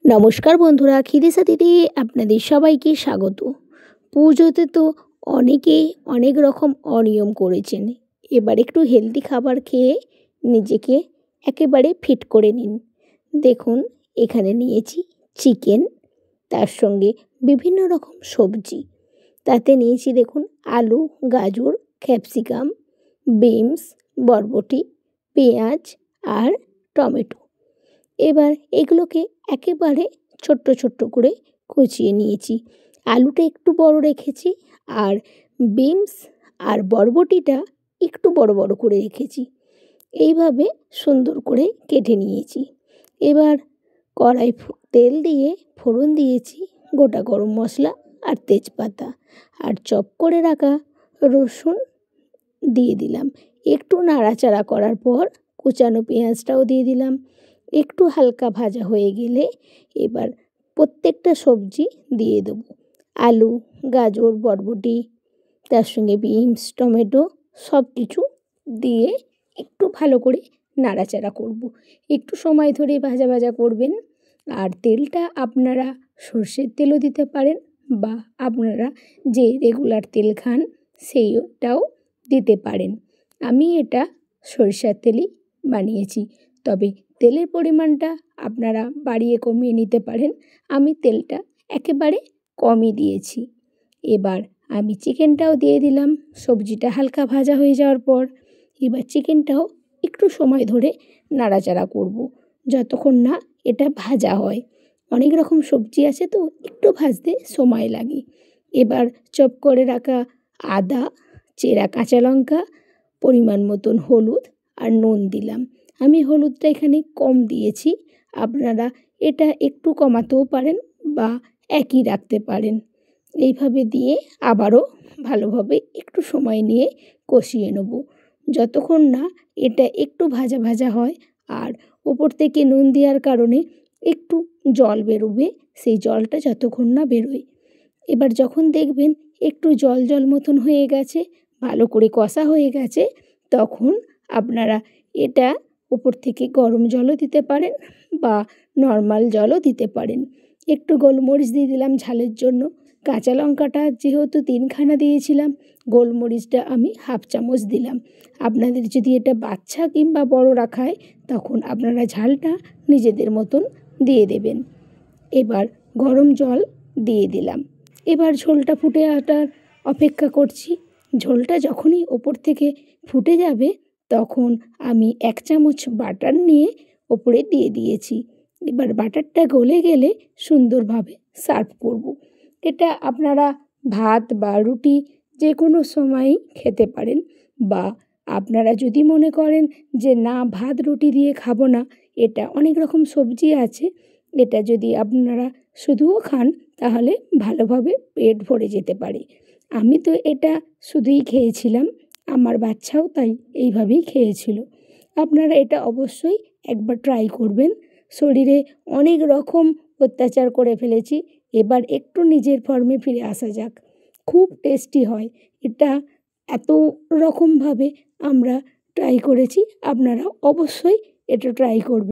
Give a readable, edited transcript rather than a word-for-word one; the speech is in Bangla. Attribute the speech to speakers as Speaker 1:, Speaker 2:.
Speaker 1: নমস্কার বন্ধুরা, খিদিসা দিদি আপনাদের সবাইকে স্বাগত। পুজোতে তো অনেকেই অনেক রকম অনিয়ম করেছেন। এবার একটু হেলদি খাবার খেয়ে নিজেকে একেবারে ফিট করে নিন। দেখুন, এখানে নিয়েছি চিকেন, তার সঙ্গে বিভিন্ন রকম সবজি। তাতে নিয়েছি দেখুন আলু, গাজর, ক্যাপসিকাম, বিনস, বরবটি, পেঁয়াজ আর টমেটো। এবার এগুলোকে একেবারে ছোট্ট ছোট্ট করে কুচিয়ে নিয়েছি। আলুটা একটু বড় রেখেছি আর বিনস আর বরবটিটা একটু বড় বড় করে রেখেছি। এইভাবে সুন্দর করে কেটে নিয়েছি। এবার কড়াই তেল দিয়ে ফোড়ন দিয়েছি গোটা গরম মশলা আর তেজপাতা, আর চপ করে রাখা রসুন দিয়ে দিলাম। একটু নাড়াচাড়া করার পর কুচানো পেঁয়াজটাও দিয়ে দিলাম। একটু হালকা ভাজা হয়ে গেলে এবার প্রত্যেকটা সবজি দিয়ে দেবো। আলু, গাজর, বরবটি, তার সঙ্গে বিনস, টমেটো সব কিছু দিয়ে একটু ভালো করে নাড়াচাড়া করব। একটু সময় ধরে ভাজা ভাজা করবেন। আর তেলটা আপনারা সর্ষের তেলও দিতে পারেন, বা আপনারা যে রেগুলার তেল খান সেইটাও দিতে পারেন। আমি এটা সরিষার তেলই বানিয়েছি, তবে তেলের পরিমাণটা আপনারা বাড়িয়ে কমিয়ে নিতে পারেন। আমি তেলটা একেবারে কমই দিয়েছি। এবার আমি চিকেনটাও দিয়ে দিলাম। সবজিটা হালকা ভাজা হয়ে যাওয়ার পর এবার চিকেনটাও একটু সময় ধরে নাড়াচাড়া করব, যতক্ষণ না এটা ভাজা হয়। অনেক রকম সবজি আছে তো একটু ভাজতে সময় লাগে। এবার চপ করে রাখা আদা, চেরা কাঁচা লঙ্কা, পরিমাণ মতন হলুদ আর নুন দিলাম। আমি হলুদটা এখানে কম দিয়েছি, আপনারা এটা একটু কমাতেও পারেন বা একই রাখতে পারেন। এইভাবে দিয়ে আবারও ভালোভাবে একটু সময় নিয়ে কষিয়ে নেব, যতক্ষণ না এটা একটু ভাজা ভাজা হয়। আর ওপর থেকে নুন দেওয়ার কারণে একটু জল বেরোবে, সেই জলটা যতক্ষণ না বেরোয়। এবার যখন দেখবেন একটু জল জল মতন হয়ে গেছে, ভালো করে কষা হয়ে গেছে, তখন আপনারা এটা উপর থেকে গরম জলও দিতে পারেন বা নর্মাল জলও দিতে পারেন। একটু গোলমরিচ দিয়ে দিলাম ঝালের জন্য। কাঁচা লঙ্কাটা যেহেতু 3খানা দিয়েছিলাম, গোলমরিচটা আমি হাফ চামচ দিলাম। আপনাদের যদি এটা বাচ্চা কিংবা বড়রা খায়, তখন আপনারা ঝালটা নিজেদের মতন দিয়ে দেবেন। এবার গরম জল দিয়ে দিলাম। এবার ঝোলটা ফুটে আসার অপেক্ষা করছি। ঝোলটা যখনই ওপর থেকে ফুটে যাবে, তখন আমি 1 চামচ বাটার নিয়ে ওপরে দিয়ে দিয়েছি। এবার বাটারটা গলে গেলে সুন্দরভাবে সার্ভ করব। এটা আপনারা ভাত বা রুটি যে কোনো সময়ই খেতে পারেন, বা আপনারা যদি মনে করেন যে না, ভাত রুটি দিয়ে খাবো না, এটা অনেক রকম সবজি আছে, এটা যদি আপনারা শুধুও খান তাহলে ভালোভাবে পেট ভরে যেতে পারে। আমি তো এটা শুধুই খেয়েছিলাম, আমার বাচ্চাও তাই এইভাবেই খেয়েছিল। আপনারা এটা অবশ্যই একবার ট্রাই করবেন। শরীরে অনেক রকম অত্যাচার করে ফেলেছি, এবার একটু নিজের ফর্মে ফিরে আসা যাক। খুব টেস্টি হয় এটা। এত রকমভাবে আমরা ট্রাই করেছি, আপনারা অবশ্যই এটা ট্রাই করবেন।